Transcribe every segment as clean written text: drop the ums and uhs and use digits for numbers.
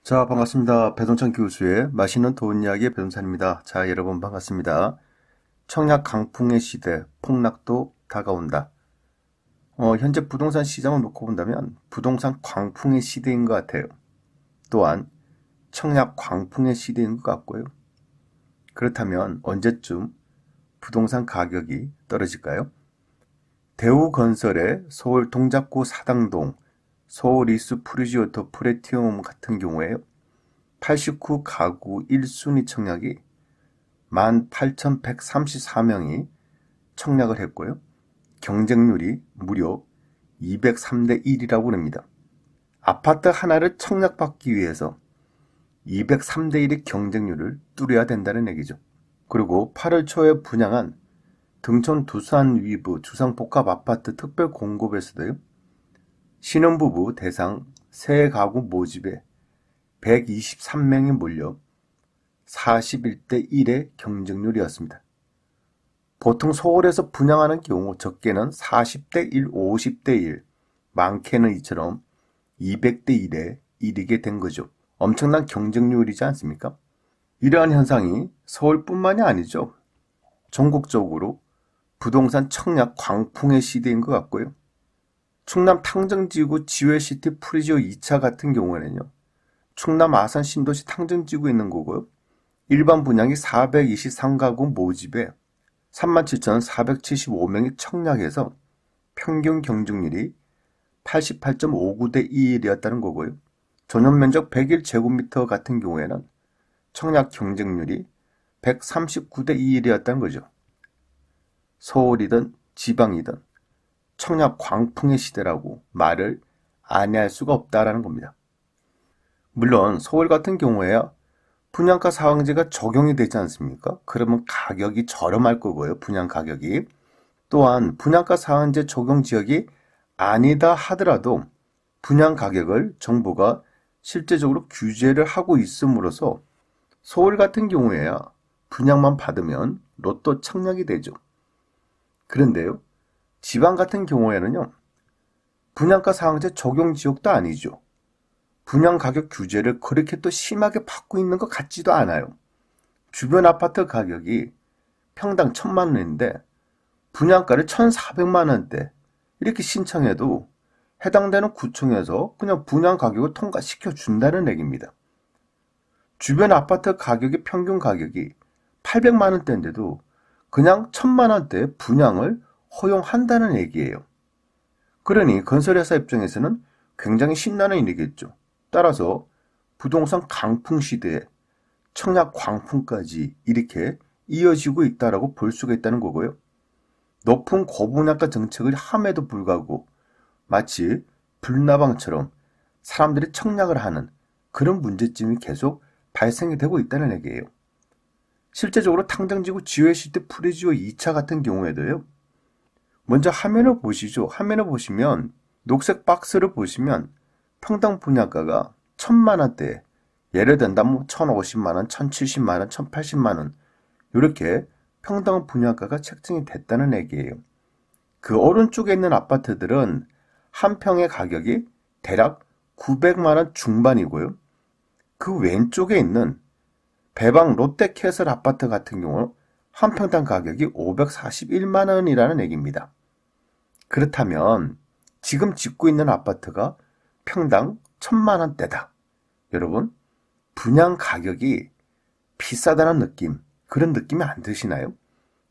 자, 반갑습니다. 배동찬 교수의 맛있는 돈 이야기의 배동찬입니다. 자, 여러분 반갑습니다. 청약 강풍의 시대, 폭락도 다가온다. 현재 부동산 시장을 놓고 본다면 부동산 광풍의 시대인 것 같아요. 또한 청약 광풍의 시대인 것 같고요. 그렇다면 언제쯤 부동산 가격이 떨어질까요? 대우건설의 서울 동작구 사당동 서울 이수 프루지오토 프레티움 같은 경우에 89 가구 1순위 청약이 18,134명이 청약을 했고요. 경쟁률이 무려 203대 1이라고 합니다. 아파트 하나를 청약받기 위해서 203대 1의 경쟁률을 뚫어야 된다는 얘기죠. 그리고 8월 초에 분양한 등촌 두산 위브 주상복합아파트 특별 공급에서도요. 신혼부부 대상 새 가구 모집에 123명이 몰려 41대 1의 경쟁률이었습니다. 보통 서울에서 분양하는 경우 적게는 40대 1, 50대 1, 많게는 이처럼 200대 1에 이르게 된 거죠. 엄청난 경쟁률이지 않습니까? 이러한 현상이 서울뿐만이 아니죠. 전국적으로 부동산 청약 광풍의 시대인 것 같고요. 충남 탕정지구 지회시티 프리지오 2차 같은 경우에는요. 충남 아산 신도시 탕정지구에 있는 거고요. 일반 분양이 423가구 모집에 37,475명이 청약해서 평균 경쟁률이 88.59대 2일이었다는 거고요. 전용 면적 101제곱미터 같은 경우에는 청약 경쟁률이 139대 2일이었다는 거죠. 서울이든 지방이든 청약 광풍의 시대라고 말을 아니할 수가 없다라는 겁니다. 물론 서울 같은 경우에야 분양가 상한제가 적용이 되지 않습니까? 그러면 가격이 저렴할 거고요. 분양 가격이. 또한 분양가 상한제 적용 지역이 아니다 하더라도 분양 가격을 정부가 실제적으로 규제를 하고 있음으로써 서울 같은 경우에야 분양만 받으면 로또 청약이 되죠. 그런데요. 지방 같은 경우에는요. 분양가 상한제 적용 지역도 아니죠. 분양 가격 규제를 그렇게 또 심하게 받고 있는 것 같지도 않아요. 주변 아파트 가격이 평당 1,000만 원인데 분양가를 1,400만 원대 이렇게 신청해도 해당되는 구청에서 그냥 분양 가격을 통과시켜 준다는 얘기입니다. 주변 아파트 가격의 평균 가격이 800만 원대인데도 그냥 1,000만 원대 분양을 허용한다는 얘기예요. 그러니 건설회사 입장에서는 굉장히 신나는 일이겠죠. 따라서 부동산 강풍 시대에 청약 광풍까지 이렇게 이어지고 있다라고 볼 수가 있다는 거고요. 높은 고분양가 정책을 함에도 불구하고 마치 불나방처럼 사람들이 청약을 하는 그런 문제점이 계속 발생이 되고 있다는 얘기예요. 실제적으로 탕정지구 지회시티 프리지오 2차 같은 경우에도요. 먼저 화면을 보시죠. 화면을 보시면 녹색 박스를 보시면 평당 분양가가 1,000만 원대, 예를 든다면 1,050만 원, 1,070만 원, 1,080만 원 이렇게 평당 분양가가 책정이 됐다는 얘기예요. 그 오른쪽에 있는 아파트들은 한 평의 가격이 대략 900만 원 중반이고요. 그 왼쪽에 있는 배방 롯데캐슬 아파트 같은 경우 한 평당 가격이 541만 원이라는 얘기입니다. 그렇다면 지금 짓고 있는 아파트가 평당 1,000만 원대다. 여러분, 분양 가격이 비싸다는 느낌, 그런 느낌이 안 드시나요?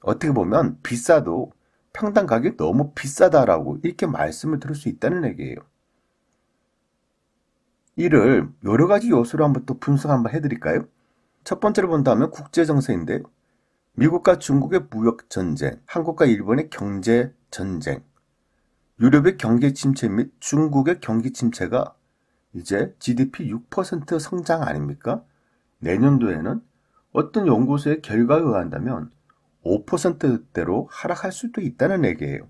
어떻게 보면 비싸도 평당 가격이 너무 비싸다라고 이렇게 말씀을 드릴 수 있다는 얘기예요. 이를 여러 가지 요소로 한번 또 분석 한번 해드릴까요? 첫 번째로 본다면 국제정세인데요. 미국과 중국의 무역전쟁, 한국과 일본의 경제전쟁, 유럽의 경기 침체 및 중국의 경기 침체가 이제 GDP 6% 성장 아닙니까? 내년도에는 어떤 연구소의 결과에 의한다면 5%대로 하락할 수도 있다는 얘기예요.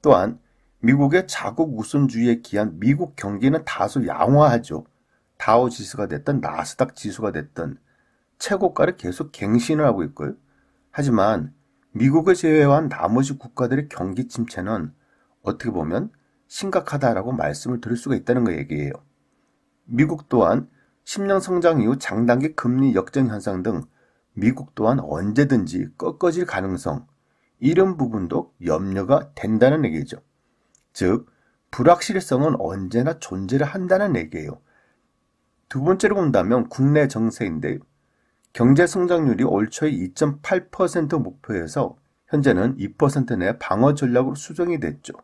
또한 미국의 자국 우선주의에 기한 미국 경기는 다소 양호하죠. 다우 지수가 됐든 나스닥 지수가 됐든 최고가를 계속 갱신을 하고 있고요. 하지만 미국을 제외한 나머지 국가들의 경기 침체는 어떻게 보면 심각하다라고 말씀을 드릴 수가 있다는 거 얘기예요. 미국 또한 10년 성장 이후 장단기 금리 역전 현상 등 미국 또한 언제든지 꺾어질 가능성, 이런 부분도 염려가 된다는 얘기죠. 즉, 불확실성은 언제나 존재를 한다는 얘기예요. 두 번째로 본다면 국내 정세인데 경제 성장률이 올 초에 2.8% 목표에서 현재는 2% 내 방어 전략으로 수정이 됐죠.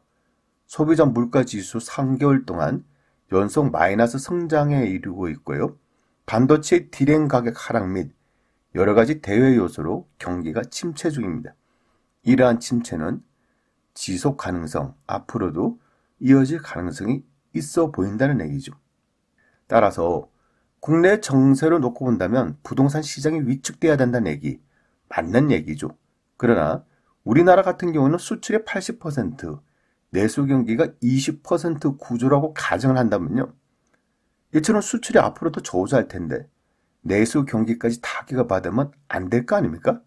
소비자 물가지수 3개월 동안 연속 마이너스 성장에 이르고 있고요. 반도체 디램 가격 하락 및 여러 가지 대외 요소로 경기가 침체 중입니다. 이러한 침체는 지속 가능성, 앞으로도 이어질 가능성이 있어 보인다는 얘기죠. 따라서 국내 정세로 놓고 본다면 부동산 시장이 위축돼야 된다는 얘기, 맞는 얘기죠. 그러나 우리나라 같은 경우는 수출의 80%, 내수 경기가 20% 구조라고 가정을 한다면요. 이처럼 수출이 앞으로도 저조할 텐데 내수 경기까지 타격을 받으면 안 될 거 아닙니까?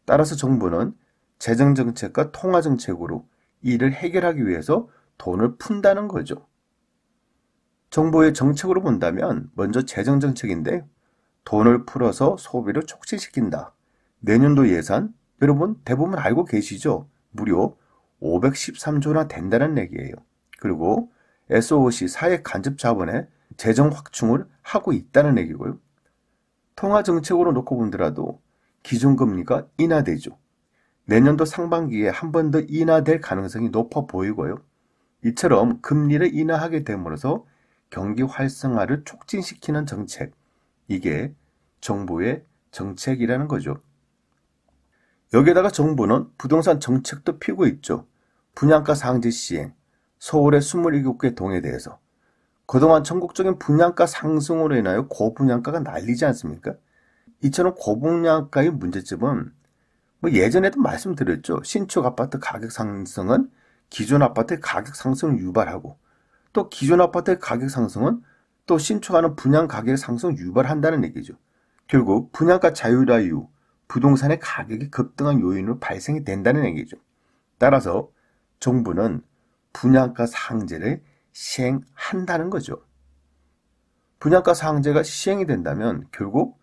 따라서 정부는 재정정책과 통화정책으로 이를 해결하기 위해서 돈을 푼다는 거죠. 정부의 정책으로 본다면 먼저 재정정책인데 돈을 풀어서 소비를 촉진시킨다. 내년도 예산, 여러분 대부분 알고 계시죠? 무려 513조나 된다는 얘기예요. 그리고 SOC 사회 간접 자본의 재정 확충을 하고 있다는 얘기고요. 통화 정책으로 놓고 본더라도 기준금리가 인하되죠. 내년도 상반기에 한 번 더 인하될 가능성이 높아 보이고요. 이처럼 금리를 인하하게 됨으로써 경기 활성화를 촉진시키는 정책, 이게 정부의 정책이라는 거죠. 여기에다가 정부는 부동산 정책도 피고 있죠. 분양가 상한제 시행, 서울의 27개 동에 대해서. 그동안 전국적인 분양가 상승으로 인하여 고분양가가 난리지 않습니까? 이처럼 고분양가의 문제점은 예전에도 말씀드렸죠. 신축 아파트 가격 상승은 기존 아파트의 가격 상승을 유발하고 또 기존 아파트의 가격 상승은 또 신축하는 분양 가격 상승을 유발한다는 얘기죠. 결국 분양가 자율화 이후 부동산의 가격이 급등한 요인으로 발생이 된다는 얘기죠. 따라서 정부는 분양가 상한제를 시행한다는 거죠. 분양가 상한제가 시행이 된다면 결국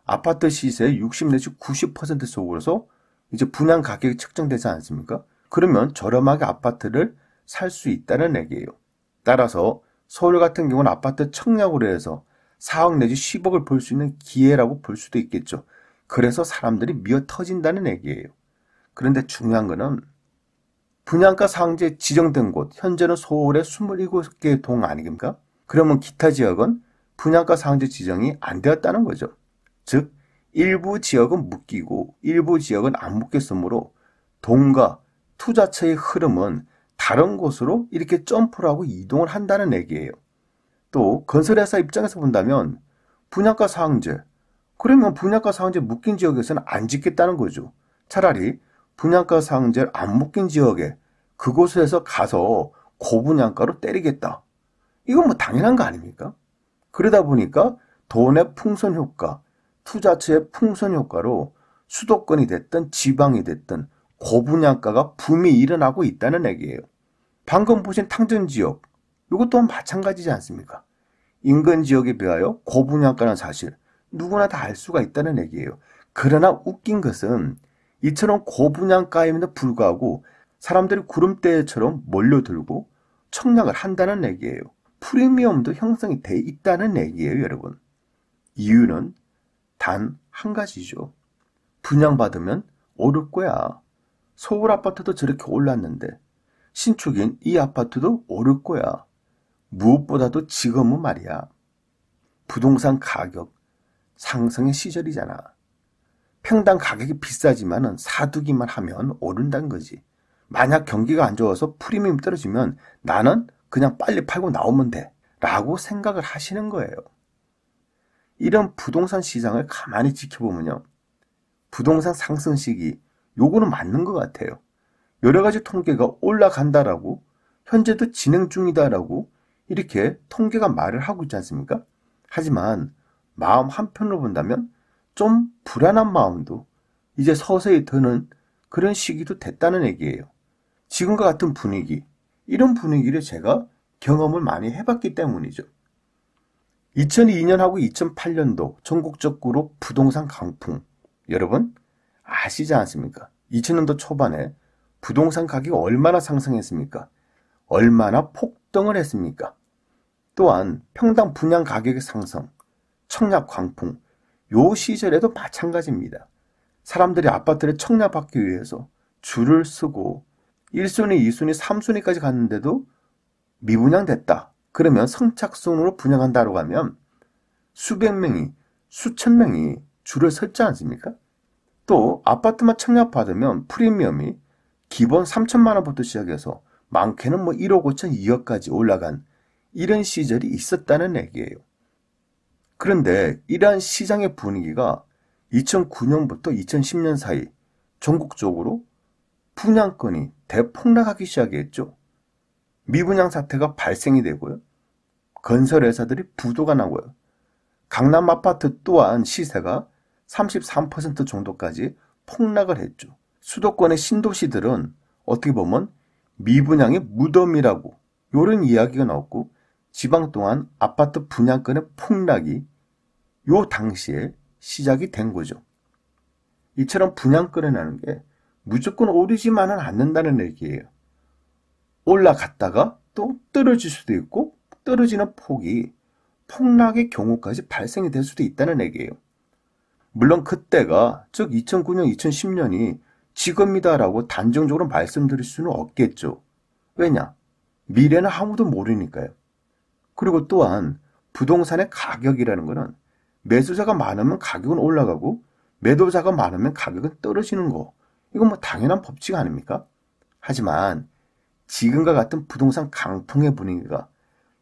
아파트 시세의 60 내지 90% 속으로서 이제 분양 가격이 측정되지 않습니까? 그러면 저렴하게 아파트를 살 수 있다는 얘기예요. 따라서 서울 같은 경우는 아파트 청약으로 해서 4억 내지 10억을 벌 수 있는 기회라고 볼 수도 있겠죠. 그래서 사람들이 미어 터진다는 얘기예요. 그런데 중요한 거는 분양가 상한제 지정된 곳, 현재는 서울의 27개 동 아닙니까? 그러면 기타 지역은 분양가 상한제 지정이 안 되었다는 거죠. 즉, 일부 지역은 묶이고 일부 지역은 안 묶였으므로 동과 투자처의 흐름은 다른 곳으로 이렇게 점프를 하고 이동을 한다는 얘기예요. 또 건설회사 입장에서 본다면 분양가 상한제, 그러면 분양가 상한제 묶인 지역에서는 안 짓겠다는 거죠. 차라리 분양가 상한제를 안 묶인 지역에 그곳에서 가서 고분양가로 때리겠다. 이건 당연한 거 아닙니까? 그러다 보니까 돈의 풍선 효과, 투자처의 풍선 효과로 수도권이 됐든 지방이 됐든 고분양가가 붐이 일어나고 있다는 얘기예요. 방금 보신 탕전지역, 이것 또한 마찬가지지 않습니까? 인근 지역에 비하여 고분양가는 사실 누구나 다 알 수가 있다는 얘기예요. 그러나 웃긴 것은 이처럼 고분양가임에도 불구하고 사람들이 구름대처럼 몰려들고 청약을 한다는 얘기예요. 프리미엄도 형성이 돼 있다는 얘기예요, 여러분. 이유는 단 한 가지죠. 분양받으면 오를 거야. 서울 아파트도 저렇게 올랐는데 신축인 이 아파트도 오를 거야. 무엇보다도 지금은 말이야. 부동산 가격 상승의 시절이잖아. 평당 가격이 비싸지만은 사두기만 하면 오른다는 거지. 만약 경기가 안 좋아서 프리미엄 떨어지면 나는 그냥 빨리 팔고 나오면 돼. 라고 생각을 하시는 거예요. 이런 부동산 시장을 가만히 지켜보면요. 부동산 상승 시기, 요거는 맞는 것 같아요. 여러 가지 통계가 올라간다라고, 현재도 진행 중이다라고 이렇게 통계가 말을 하고 있지 않습니까? 하지만 마음 한편으로 본다면 좀 불안한 마음도 이제 서서히 드는 그런 시기도 됐다는 얘기예요. 지금과 같은 분위기, 이런 분위기를 제가 경험을 많이 해봤기 때문이죠. 2002년하고 2008년도 전국적으로 부동산 강풍. 여러분 아시지 않습니까? 2000년도 초반에 부동산 가격이 얼마나 상승했습니까? 얼마나 폭등을 했습니까? 또한 평당 분양 가격의 상승, 청약 광풍, 요 시절에도 마찬가지입니다. 사람들이 아파트를 청약받기 위해서 줄을 서고 1순위, 2순위, 3순위까지 갔는데도 미분양됐다. 그러면 선착순으로 분양한다고 하면 수백 명이, 수천 명이 줄을 섰지 않습니까? 또 아파트만 청약받으면 프리미엄이 기본 3천만 원부터 시작해서 많게는 1억 5천, 2억까지 올라간 이런 시절이 있었다는 얘기예요. 그런데 이러한 시장의 분위기가 2009년부터 2010년 사이 전국적으로 분양권이 대폭락하기 시작했죠. 미분양 사태가 발생이 되고요. 건설회사들이 부도가 나고요. 강남 아파트 또한 시세가 33% 정도까지 폭락을 했죠. 수도권의 신도시들은 어떻게 보면 미분양의 무덤이라고 이런 이야기가 나왔고, 지방 또한 아파트 분양권의 폭락이 요 당시에 시작이 된 거죠. 이처럼 분양권이라는 게 무조건 오르지만은 않는다는 얘기예요. 올라갔다가 또 떨어질 수도 있고, 떨어지는 폭이 폭락의 경우까지 발생이 될 수도 있다는 얘기예요. 물론 그때가 즉 2009년, 2010년이 지금이다라고 단정적으로 말씀드릴 수는 없겠죠. 왜냐? 미래는 아무도 모르니까요. 그리고 또한 부동산의 가격이라는 것은 매수자가 많으면 가격은 올라가고 매도자가 많으면 가격은 떨어지는 거. 이건 당연한 법칙 아닙니까? 하지만 지금과 같은 부동산 강풍의 분위기가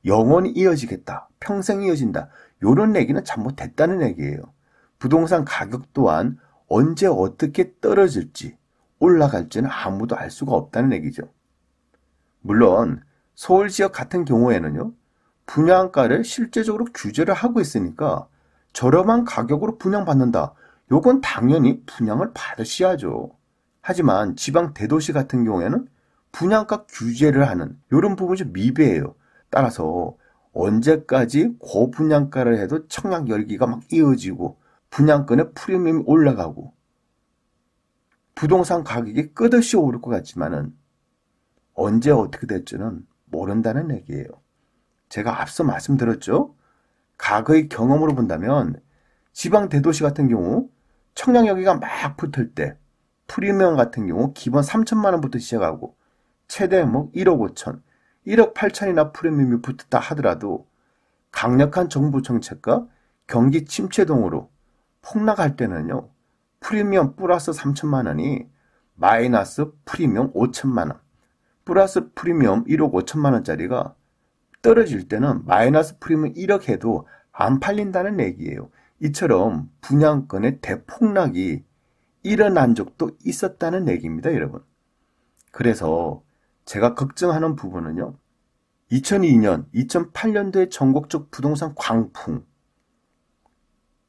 영원히 이어지겠다, 평생 이어진다, 이런 얘기는 잘못됐다는 얘기예요. 부동산 가격 또한 언제 어떻게 떨어질지 올라갈지는 아무도 알 수가 없다는 얘기죠. 물론 서울 지역 같은 경우에는요, 분양가를 실제적으로 규제를 하고 있으니까 저렴한 가격으로 분양받는다. 요건 당연히 분양을 받으셔야죠. 하지만 지방 대도시 같은 경우에는 분양가 규제를 하는 이런 부분이 좀 미비해요. 따라서 언제까지 고분양가를 해도 청약 열기가 막 이어지고 분양권의 프리미엄이 올라가고 부동산 가격이 끝없이 오를 것 같지만은 언제 어떻게 될지는 모른다는 얘기예요. 제가 앞서 말씀드렸죠? 과거의 경험으로 본다면 지방 대도시 같은 경우 청약 열기가 막 붙을 때 프리미엄 같은 경우 기본 3천만 원부터 시작하고 최대 1억 5천, 1억 8천이나 프리미엄이 붙었다 하더라도 강력한 정부 정책과 경기 침체 등으로 폭락할 때는요, 프리미엄 플러스 3천만 원이 마이너스 프리미엄 5천만 원, 플러스 프리미엄 1억 5천만 원짜리가 떨어질 때는 마이너스 프리미엄 1억 해도 안 팔린다는 얘기예요. 이처럼 분양권의 대폭락이 일어난 적도 있었다는 얘기입니다, 여러분. 그래서 제가 걱정하는 부분은요, 2002년, 2008년도의 전국적 부동산 광풍,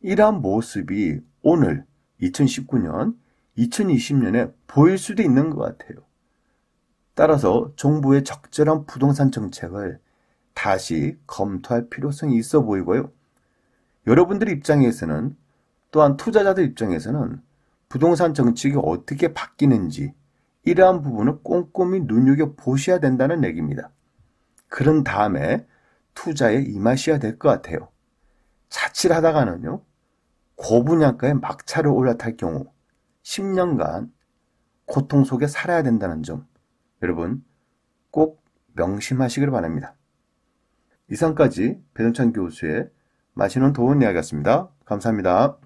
이러한 모습이 오늘 2019년, 2020년에 보일 수도 있는 것 같아요. 따라서 정부의 적절한 부동산 정책을 다시 검토할 필요성이 있어 보이고요. 여러분들 입장에서는, 또한 투자자들 입장에서는 부동산 정책이 어떻게 바뀌는지 이러한 부분을 꼼꼼히 눈여겨보셔야 된다는 얘기입니다. 그런 다음에 투자에 임하셔야 될 것 같아요. 자칫 하다가는요, 고분양가에 막차를 올라탈 경우 10년간 고통 속에 살아야 된다는 점, 여러분 꼭 명심하시길 바랍니다. 이상까지 배동찬 교수의 마시는 도움 이야기였습니다. 감사합니다.